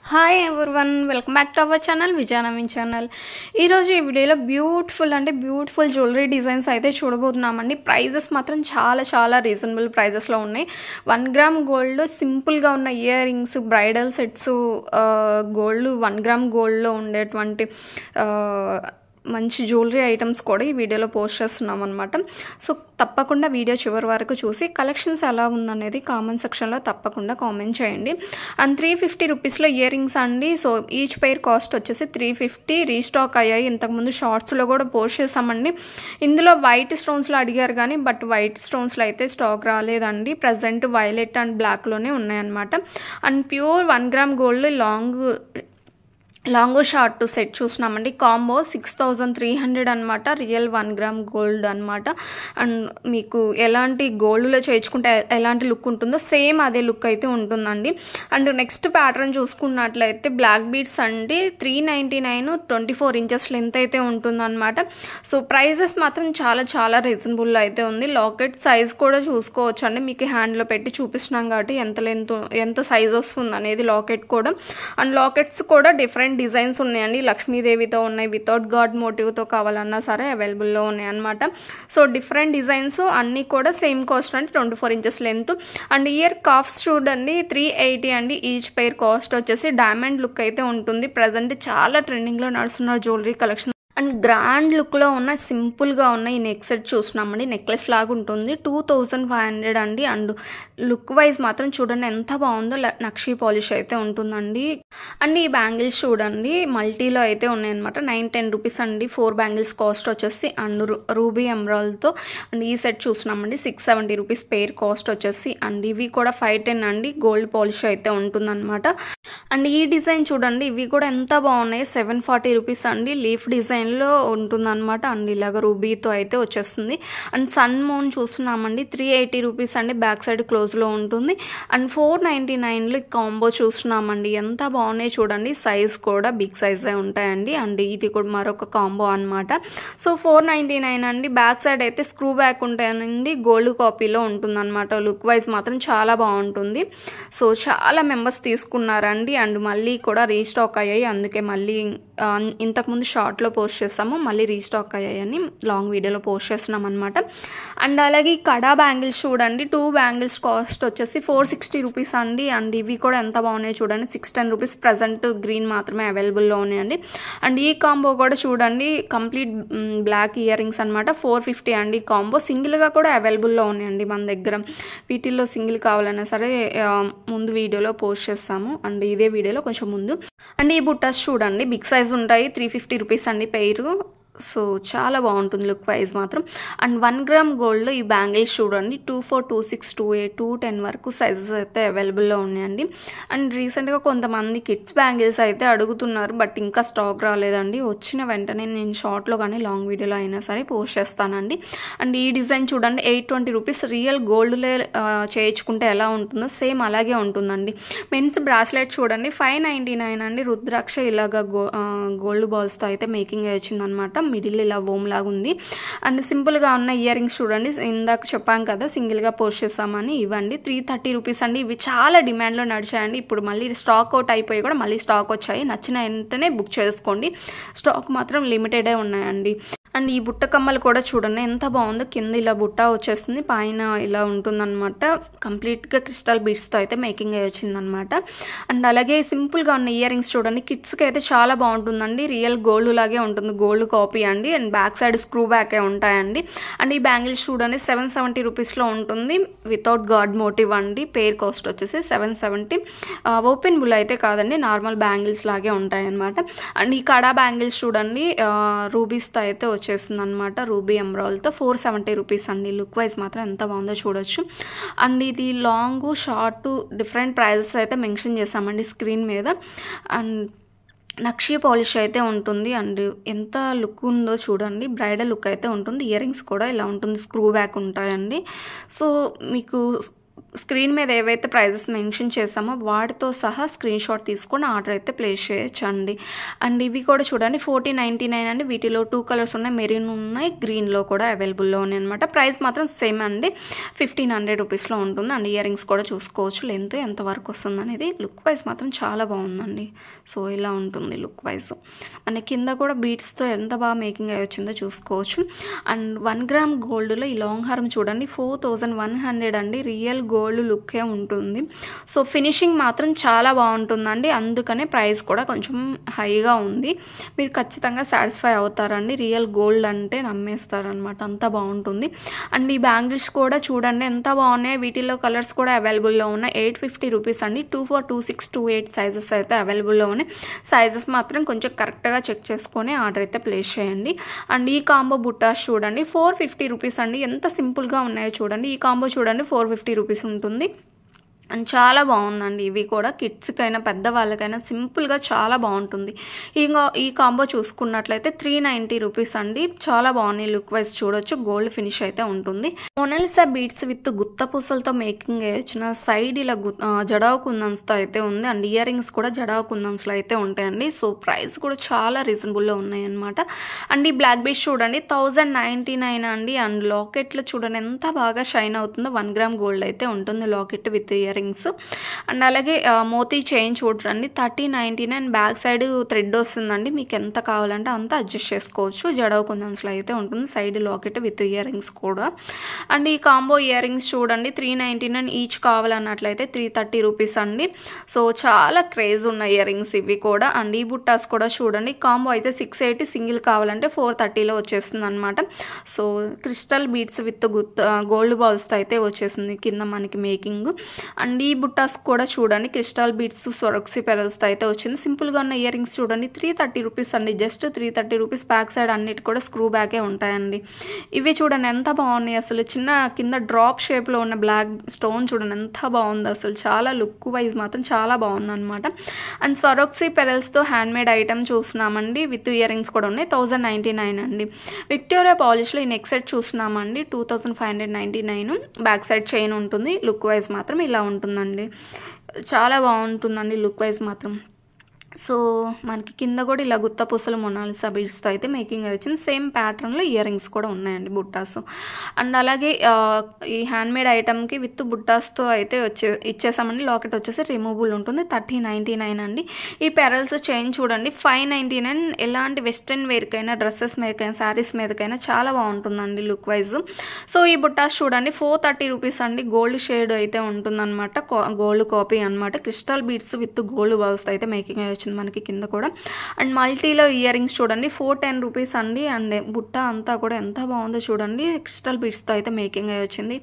Hi everyone, welcome back to our channel Vijayanaveen channel. ఈరోజు ఈ వీడియోలో బ్యూటిఫుల్ జ్యువెలరీ డిజైన్స్ అయితే చూడబోతున్నామండి. ప్రైజెస్ మాత్రం చాలా రీజనబుల్ ప్రైజెస్లో ఉన్నాయి. 1 గ్రామ్ గోల్డ్ సింపుల్గా ఉన్న ear rings, bridal sets, gold 1 gram గోల్డ్లో ఉండేటువంటి మంచి జ్యువెలరీ ఐటమ్స్ కూడా ఈ వీడియోలో పోస్ట్ చేస్తున్నాం అనమాట. సో తప్పకుండా వీడియో చివరి వరకు చూసి కలెక్షన్స్ ఎలా ఉందనేది కామెంట్ సెక్షన్లో తప్పకుండా కామెంట్ చేయండి. అండ్ 350 రూపీస్లో ఇయర్ రింగ్స్ అండి. సో ఈచ్ పెయిర్ కాస్ట్ వచ్చేసి 350. రీస్టాక్ అయ్యాయి, ఇంతకుముందు షార్ట్స్లో కూడా పోస్ట్ చేసామండి. ఇందులో వైట్ స్టోన్స్లో అడిగారు కానీ బట్ వైట్ స్టోన్స్లో అయితే స్టాక్ రాలేదండి. ప్రజెంట్ వైలెట్ అండ్ బ్లాక్లోనే ఉన్నాయన్నమాట. And pure 1 gram gold long short set చూసినామండి. కాంబో 6300 అనమాట. రియల్ 1 గ్రామ్ గోల్డ్ అనమాట. అండ్ మీకు ఎలాంటి గోల్డ్లో చేయించుకుంటే ఎలాంటి లుక్ ఉంటుందో సేమ్ అదే లుక్ అయితే ఉంటుందండి. అండ్ నెక్స్ట్ ప్యాటర్న్ చూసుకున్నట్లయితే బ్లాక్ బీడ్స్ అండి. 399, 24 ఇంచెస్ లెంత్ అయితే ఉంటుందన్నమాట. సో ప్రైజెస్ మాత్రం చాలా రీజనబుల్ అయితే ఉంది. లాకెట్ సైజ్ కూడా చూసుకోవచ్చు అండి. మీకు హ్యాండ్లో పెట్టి చూపిస్తున్నాం కాబట్టి ఎంత సైజ్ వస్తుంది అనేది లాకెట్ కూడా. అండ్ లాకెట్స్ కూడా డిఫరెంట్ డిజైన్స్ ఉన్నాయండి. లక్ష్మీదేవితో ఉన్నాయి, వితౌట్ గాడ్ మోటివ్తో కావాలన్నా సరే అవైలబుల్లో ఉన్నాయి అనమాట. సో డిఫరెంట్ డిజైన్స్ అన్నీ కూడా సేమ్ కాస్ట్ అండి. 24 inches length. And year calves చూడండి 380 అండి. ఈచ్ పెయిర్ కాస్ట్ వచ్చేసి డైమండ్ లుక్ అయితే ఉంటుంది. ప్రజెంట్ చాలా ట్రెండింగ్లో నడుస్తున్న జ్యువెలరీ కలెక్షన్ అండ్ గ్రాండ్ లుక్లో ఉన్న సింపుల్గా ఉన్న ఈ నెక్ సెట్ చూస్తున్నామండి. నెక్లెస్ లాగా ఉంటుంది. 2500 అండి. అండ్ లుక్ వైజ్ మాత్రం చూడండి ఎంత బాగుందో. నక్షీ పాలిష్ అయితే ఉంటుందండి. అండ్ ఈ బ్యాంగిల్స్ చూడండి మల్టీలో అయితే ఉన్నాయన్నమాట. 910 రూపీస్ అండి. 4 బ్యాంగిల్స్ కాస్ట్ వచ్చేసి. అండ్ రూబీ ఎమరాల్డ్తో. అండ్ ఈ సెట్ చూసినామండి 670 రూపీస్ పెయిర్ కాస్ట్ వచ్చేసి. అండ్ ఇవి కూడా 510 అండి. గోల్డ్ పాలిష్ అయితే ఉంటుందన్నమాట. అండ్ ఈ డిజైన్ చూడండి, ఇవి కూడా ఎంత బాగున్నాయి. 740 రూపీస్ అండి. లీఫ్ డిజైన్లో ఉంటుందన్నమాట. అండ్ ఇలాగ రూబీతో అయితే వచ్చేస్తుంది. అండ్ సన్ మూన్ చూస్తున్నామండి 380 రూపీస్ అండి. బ్యాక్ సైడ్ క్లోజ్లో ఉంటుంది. అండ్ 499లో కాంబో చూస్తున్నామండి. ఎంత బాగున్నాయి చూడండి. సైజ్ కూడా బిగ్ సైజే ఉంటాయండి. అండ్ ఇది కూడా మరొక కాంబో అనమాట. సో 499 అండి. బ్యాక్ సైడ్ అయితే స్క్రూ బ్యాక్ ఉంటాయండి. గోల్డ్ కాపీలో ఉంటుందన్నమాట. లుక్ వైజ్ మాత్రం చాలా బాగుంటుంది. సో చాలా మెంబర్స్ తీసుకున్నారండి. అండ్ మళ్ళీ కూడా రీస్టాక్ అయ్యాయి. అందుకే మళ్ళీ ఇంతకుముందు షార్ట్లో పోస్ట్ చేస్తాము, మళ్ళీ రీస్టాక్ అయ్యాయని లాంగ్ వీడియోలో పోస్ట్ చేస్తున్నాం అనమాట. అండ్ అలాగే కడా బ్యాంగిల్స్ చూడండి. 2 బ్యాంగిల్స్ కాస్ట్ వచ్చేసి 460 రూపీస్ అండి. అండ్ ఇవి కూడా ఎంత బాగున్నాయి చూడండి. 610 రూపీస్. ప్రజెంట్ గ్రీన్ మాత్రమే అవైలబుల్లో ఉన్నాయండి. అండ్ ఈ కాంబో కూడా చూడండి కంప్లీట్ బ్లాక్ ఇయర్ రింగ్స్ అనమాట. 450 అండి. కాంబో సింగిల్గా కూడా అవైలబుల్లో ఉన్నాయండి మన దగ్గర. వీటిల్లో సింగిల్ కావాలన్నా సరే ముందు వీడియోలో పోస్ట్ చేస్తాము. అండ్ ఇదే వీడియోలో కొంచెం ముందు. అండ్ ఈ బుట్టాస్ చూడండి బిగ్ సైజ్ ఉంటాయి. 350 రూపీస్ అండి పెయిర్. సో చాలా బాగుంటుంది లుక్ వైజ్ మాత్రం. అండ్ 1 గ్రామ్ గోల్డ్లో ఈ బ్యాంగిల్స్ చూడండి 24, 26, 28, 210 వరకు సైజెస్ అయితే అవైలబుల్లో ఉన్నాయండి. అండ్ రీసెంట్గా కొంతమంది కిడ్స్ బ్యాంగిల్స్ అయితే అడుగుతున్నారు, బట్ ఇంకా స్టాక్ రాలేదండి. వచ్చిన వెంటనే నేను షార్ట్లో కానీ లాంగ్ వీడియోలో అయినా సరే పోస్ట్ చేస్తానండి. అండ్ ఈ డిజైన్ చూడండి 820 రూపీస్. రియల్ గోల్డ్లో చేయించుకుంటే ఎలా ఉంటుందో సేమ్ అలాగే ఉంటుందండి. మెన్స్ బ్రాస్లెట్ చూడండి 599 అండి. రుద్రాక్ష ఇలాగా గోల్డ్ బాల్స్తో అయితే మేకింగ్ వచ్చిందనమాట. మిడిల్ ఇలా ఓమ్ లాగా ఉంది. అండ్ సింపుల్గా ఉన్న ఇయర్ రింగ్స్ చూడండి. ఇందాక చెప్పాం కదా సింగిల్గా పోస్ట్ చేస్తామని. ఇవ్వండి 330 రూపీస్ అండి. ఇవి చాలా డిమాండ్లో నడిచాయండి. ఇప్పుడు మళ్ళీ స్టాక్ అవుట్ అయిపోయి కూడా మళ్ళీ స్టాక్ వచ్చాయి. నచ్చిన వెంటనే బుక్ చేసుకోండి. స్టాక్ మాత్రం లిమిటెడే ఉన్నాయండి. అండ్ ఈ బుట్ట కమ్మలు కూడా చూడండి ఎంత బాగుందో. కింద ఇలా బుట్ట వచ్చేస్తుంది, పైన ఇలా ఉంటుందన్నమాట. కంప్లీట్గా క్రిస్టల్ బీడ్స్తో అయితే మేకింగ్ అయ్యి వచ్చిందనమాట. అండ్ అలాగే సింపుల్గా ఉన్న ఇయర్ రింగ్స్ చూడండి. కిడ్స్కి అయితే చాలా బాగుంటుందండి. రియల్ గోల్డ్ లాగే ఉంటుంది. గోల్డ్ కాపీ అండి. అండ్ బ్యాక్ సైడ్ స్క్రూ బ్యాకే ఉంటాయండి. అండ్ ఈ బ్యాంగిల్స్ చూడండి 770 రూపీస్లో ఉంటుంది. వితౌట్ గాడ్ మోటివ్ అండి. పెయిర్ కాస్ట్ వచ్చేసి 770. ఓపెన్ బుల్ అయితే కాదండి, నార్మల్ బ్యాంగిల్స్ లాగే ఉంటాయి అనమాట. అండ్ ఈ కడా బ్యాంగిల్స్ చూడండి రూబీస్తో అయితే వచ్చేస్తుంది అనమాట. రూబీ ఎమరాల్డ్తో 470 రూపీస్ అండి. లుక్ వైజ్ మాత్రం ఎంత బాగుందో చూడొచ్చు. అండ్ ఇది లాంగ్ షార్ట్ డిఫరెంట్ ప్రైజెస్ అయితే మెన్షన్ చేసామండి స్క్రీన్ మీద. అండ్ నక్షీ పాలిష్ అయితే ఉంటుంది. అండ్ ఎంత లుక్ ఉందో చూడండి. బ్రైడల్ లుక్ అయితే ఉంటుంది. ఇయర్ రింగ్స్ కూడా ఇలా ఉంటుంది. స్క్రూ బ్యాక్ ఉంటాయండి. సో మీకు స్క్రీన్ మీద ఏవైతే ప్రైజెస్ మెన్షన్ చేసామో వాటితో సహా స్క్రీన్ షాట్ తీసుకొని ఆర్డర్ అయితే ప్లేస్ చేయొచ్చండి. అండ్ ఇవి కూడా చూడండి 1499 అండి. వీటిలో 2 కలర్స్ ఉన్నాయి, మెరూన్ ఉన్నాయి, గ్రీన్లో కూడా అవైలబుల్లో ఉన్నాయి అనమాట. ప్రైస్ మాత్రం సేమ్ అండి, 1500 రూపీస్లో ఉంటుంది. అండ్ ఇయర్ రింగ్స్ కూడా చూసుకోవచ్చు లెంత్ ఎంతవరకు వస్తుంది అనేది. లుక్ వైజ్ మాత్రం చాలా బాగుందండి. సో ఇలా ఉంటుంది లుక్ వైజ్. మన కింద కూడా బీట్స్తో ఎంత బాగా మేకింగ్ అయ్యి వచ్చిందో చూసుకోవచ్చు. అండ్ 1 గ్రామ్ గోల్డ్లో ఈ లాంగ్ హారం చూడండి 4100 అండి. రియల్ గోల్డ్ లుక్కే ఉంటుంది. సో ఫినిషింగ్ మాత్రం చాలా బాగుంటుందండి, అందుకనే ప్రైస్ కూడా కొంచెం హైగా ఉంది. మీరు ఖచ్చితంగా సాటిస్ఫై అవుతారండి. రియల్ గోల్డ్ అంటే నమ్మేస్తారనమాట, అంత బాగుంటుంది. అండ్ ఈ బ్యాంగిల్స్ కూడా చూడండి ఎంత బాగున్నాయి. వీటిల్లో కలర్స్ కూడా అవైలబుల్లో ఉన్నాయి. 850 రూపీస్ అండి. 24, 26, 28 సైజెస్ అయితే అవైలబుల్లో ఉన్నాయి. సైజెస్ మాత్రం కొంచెం కరెక్ట్గా చెక్ చేసుకొని ఆర్డర్ అయితే ప్లేస్ చేయండి. అండ్ ఈ కాంబో బుట్టాస్ చూడండి 450 రూపీస్ అండి. ఎంత సింపుల్గా ఉన్నాయో చూడండి. ఈ కాంబో చూడండి 450 రూపీస్ ఉంటుంది. అండ్ చాలా బాగుందండి. ఇవి కూడా కిడ్స్కైనా పెద్దవాళ్ళకైనా సింపుల్గా చాలా బాగుంటుంది. ఈ కాంబో చూసుకున్నట్లయితే 390 రూపీస్ అండి. చాలా బాగున్నాయి, లుక్ వైజ్ చూడొచ్చు. గోల్డ్ ఫినిష్ అయితే ఉంటుంది. Mona Lisa beads with Gutha పూసలతో making వచ్చిన సైడ్ ఇలా జడావు కుందన్స్తో అయితే ఉంది. అండ్ ఇయర్ రింగ్స్ కూడా జడావు కుందన్స్లో అయితే ఉంటాయండి. సో ప్రైస్ కూడా చాలా రీజనబుల్లో ఉన్నాయి అనమాట. అండ్ ఈ బ్లాక్ బీడ్స్ చూడండి 1099 అండి. అండ్ లాకెట్లో చూడండి ఎంత బాగా షైన్ అవుతుందో. 1 గ్రామ్ గోల్డ్ అయితే ఉంటుంది locket with ear rings. And అలాగే మోతీ చైన్ చూడండి 3099. బ్యాక్ సైడ్ థ్రెడ్ వస్తుందండి. మీకు ఎంత కావాలంటే అంత అడ్జస్ట్ చేసుకోవచ్చు. జడవ కుందన్స్లో అయితే ఉంటుంది. Side locket with ear rings కూడా. అండ్ ఈ కాంబో ఇయర్ రింగ్స్ చూడండి 399 ఈచ్ కావాలన్నట్లయితే 330 రూపీస్ అండి. సో చాలా క్రేజ్ ఉన్న ఇయర్ రింగ్స్ ఇవి కూడా. అండ్ ఈ బుట్టాస్ కూడా చూడండి కాంబో అయితే 680, సింగిల్ కావాలంటే 430లో వచ్చేస్తుంది అనమాట. So crystal beads with gold బాల్స్తో అయితే వచ్చేసింది కింద మనకి మేకింగ్. అండ్ ఈ బుట్టాస్ కూడా చూడండి క్రిస్టల్ బీడ్స్ సొరక్సీ పెరల్స్తో అయితే వచ్చింది. సింపుల్గా ఉన్న ఇయర్ రింగ్స్ చూడండి 330 రూపీస్ అండి. Just 330 rupees. బ్యాక్ సైడ్ అన్నిటి కూడా స్క్రూ బ్యాకే ఉంటాయండి. ఇవి చూడండి ఎంత బాగున్నాయి అసలు. చిన్న కింద డ్రాప్ షేప్లో ఉన్న బ్లాక్ స్టోన్ చూడండి ఎంత బాగుంది అసలు. చాలా లుక్ వైజ్ మాత్రం చాలా బాగుంది అనమాట. అండ్ స్వరోక్సీ పెరల్స్తో హ్యాండ్మేడ్ ఐటమ్ చూస్తున్నామండి. విత్ ఇయర్ రింగ్స్ కూడా ఉన్నాయి. 1099 అండి. విక్టోరియా పాలిష్లో ఈ నెక్ సెట్ చూస్తున్నామండి 2599. బ్యాక్ సైడ్ చైన్ ఉంటుంది. లుక్ వైజ్ మాత్రం ఇలా ఉంటుందండి. చాలా బాగుంటుందండి లుక్ వైజ్ మాత్రం. సో మనకి కింద కూడా ఇలా గుత్త పూసలు మొనాలిసా బీడ్స్తో అయితే మేకింగ్ వచ్చింది. సేమ్ ప్యాటర్న్లో ఇయర్ రింగ్స్ కూడా ఉన్నాయండి బుట్టాస్. అండ్ అలాగే ఈ హ్యాండ్మేడ్ ఐటమ్కి విత్ బుట్టాస్తో అయితే ఇచ్చేసామండి. లాకెట్ వచ్చేసి రిమూవబుల్ ఉంటుంది. 3099 అండి. ఈ పెరల్స్ చైన్ చూడండి 599. ఎలాంటి వెస్ట్రన్ వేర్కైనా, డ్రెస్సెస్ మీదకైనా, శారీస్ మీదకైనా చాలా బాగుంటుందండి లుక్ వైజ్. సో ఈ బుట్టాస్ చూడండి 430 రూపీస్ అండి. గోల్డ్ షేడ్ అయితే ఉంటుందన్నమాట. గోల్డ్ కాపీ అనమాట. క్రిస్టల్ బీడ్స్ విత్ గోల్డ్ బాల్స్తో అయితే మేకింగ్ వచ్చింది మనకి కింద కూడా. అండ్ మల్టీలో ఇయర్ రింగ్స్ చూడండి 410 రూపీస్ అండి. అండ్ బుట్ట అంతా కూడా ఎంత బాగుందో చూడండి. క్రిస్టల్ బీడ్స్తో అయితే మేకింగ్ అయ్యి వచ్చింది.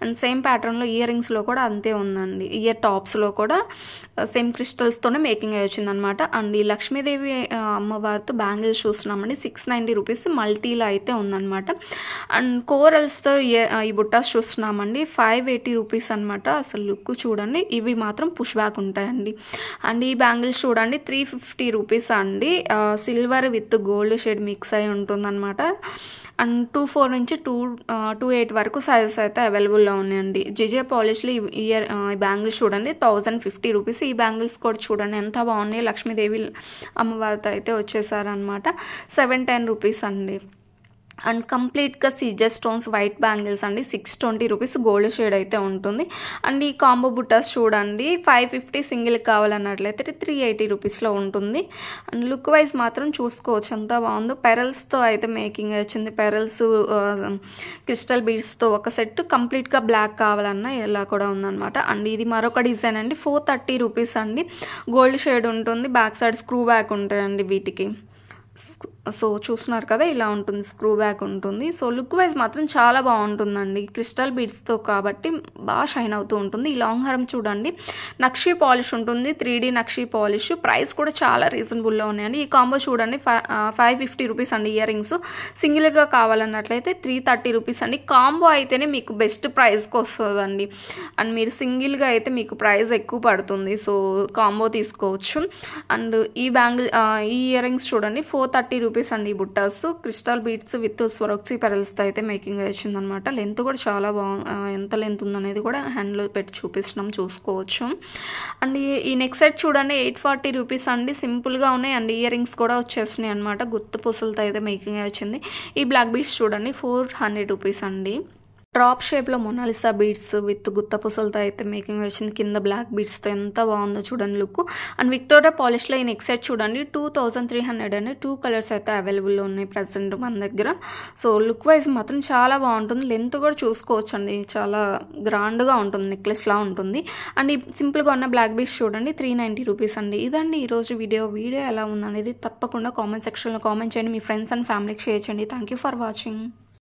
అండ్ సేమ్ ప్యాటర్న్లో ఇయర్ రింగ్స్లో కూడా అంతే ఉందండి. ఇయర్ టాప్స్లో కూడా సేమ్ క్రిస్టల్స్తోనే మేకింగ్ అయ్యి వచ్చింది అనమాట. అండ్ ఈ లక్ష్మీదేవి అమ్మవారితో బ్యాంగిల్స్ చూస్తున్నామండి 690 రూపీస్. మల్టీలో అయితే ఉందన్నమాట. అండ్ కోరల్స్తో ఈ బుట్టాస్ చూస్తున్నామండి 580 రూపీస్ అనమాట. అసలు లుక్ చూడండి. ఇవి మాత్రం పుష్ బ్యాక్ ఉంటాయండి. అండ్ ఈ బ్యాంగిల్స్ చూడండి 350 రూపీస్ అండి. Silver with gold shade mix అయి ఉంటుందన్నమాట. అండ్ 24 నుంచి 28 వరకు సైజెస్ అయితే అవైలబుల్లో ఉన్నాయండి. జిజే పాలిష్లో ఈ బ్యాంగిల్స్ చూడండి 1050 రూపీస్. ఈ బ్యాంగిల్స్ కూడా చూడండి ఎంత బాగున్నాయి. లక్ష్మీదేవి అమ్మవారితో అయితే వచ్చేసారనమాట. 710 రూపీస్ అండి. అండ్ కంప్లీట్గా సీజర్ స్టోన్స్ వైట్ బ్యాంగిల్స్ అండి 620 రూపీస్. గోల్డ్ షేడ్ అయితే ఉంటుంది. అండ్ ఈ కాంబో బుట్టాస్ చూడండి 550, సింగిల్ కావాలన్నట్లయితే 380 రూపీస్లో ఉంటుంది. అండ్ లుక్ వైజ్ మాత్రం చూసుకోవచ్చు ఎంత బాగుందో. పెరల్స్తో అయితే మేకింగ్ వచ్చింది. పెరల్స్ క్రిస్టల్ బీడ్స్తో ఒక సెట్. కంప్లీట్గా బ్లాక్ కావాలన్నా ఇలా కూడా ఉందన్నమాట. అండ్ ఇది మరొక డిజైన్ అండి 430 రూపీస్ అండి. గోల్డ్ షేడ్ ఉంటుంది. బ్యాక్ సైడ్ స్క్రూ బ్యాక్ ఉంటాయండి వీటికి. సో చూస్తున్నారు కదా ఇలా ఉంటుంది. స్క్రూ బ్యాక్ ఉంటుంది. సో లుక్ వైజ్ మాత్రం చాలా బాగుంటుందండి. క్రిస్టల్ బీడ్స్తో కాబట్టి బాగా షైన్ అవుతూ ఉంటుంది. ఈ లాంగ్ హారం చూడండి నక్షీ పాలిష్ ఉంటుంది. 3D nakshi polish. ప్రైస్ కూడా చాలా రీజనబుల్లో ఉన్నాయండి. ఈ కాంబో చూడండి 550 రూపీస్ అండి. ఇయర్ రింగ్స్ సింగిల్గా కావాలన్నట్లయితే 330 రూపీస్ అండి. కాంబో అయితేనే మీకు బెస్ట్ ప్రైస్కి వస్తుందండి. అండ్ మీరు సింగిల్గా అయితే మీకు ప్రైస్ ఎక్కువ పడుతుంది. సో కాంబో తీసుకోవచ్చు. అండ్ ఈ ఇయర్ రింగ్స్ చూడండి 430 రూపీస్ అండి ఈ బుట్టాస్. క్రిస్టల్ బీడ్స్ విత్ స్వరోక్సీ పెరల్స్తో అయితే మేకింగ్ వచ్చిందనమాట. లెంత్ కూడా చాలా ఎంత లెంత్ ఉందనేది కూడా హ్యాండ్లో పెట్టి చూపిస్తున్నాం, చూసుకోవచ్చు. అండ్ ఈ నెక్ సెట్ చూడండి 840 రూపీస్ అండి. సింపుల్గా ఉన్నాయి అండ్ ఇయర్ రింగ్స్ కూడా వచ్చేసినాయి అనమాట. గుత్త పూసలతో అయితే మేకింగ్ వచ్చింది. ఈ బ్లాక్ బీడ్స్ చూడండి 400 రూపీస్ అండి. డ్రాప్ షేప్లో మొనాలిసా బీడ్స్ విత్ గుత్త పూసలతో అయితే మేకింగ్ వచ్చింది. కింద బ్లాక్ బీడ్స్తో ఎంత బాగుందో చూడండి లుక్. అండ్ విక్టోరియా పాలిష్లో ఈ నెక్ సెట్ చూడండి 2300 అని 2 కలర్స్ అయితే అవైలబుల్లో ఉన్నాయి ప్రజెంట్ మన దగ్గర. సో లుక్ వైజ్ మాత్రం చాలా బాగుంటుంది. లెంత్ కూడా చూసుకోవచ్చు అండి, చాలా గ్రాండ్గా ఉంటుంది, నెక్లెస్లా ఉంటుంది. అండ్ ఈ సింపుల్గా ఉన్న బ్లాక్ బీడ్స్ చూడండి 390 రూపీస్ అండి. ఇదండి ఈరోజు వీడియో ఎలా ఉందనేది తప్పకుండా కామెంట్ సెక్షన్లో కామెంట్ చేయండి. మీ ఫ్రెండ్స్ అండ్ ఫ్యామిలీకి షేర్ చేయండి. Thank you for watching.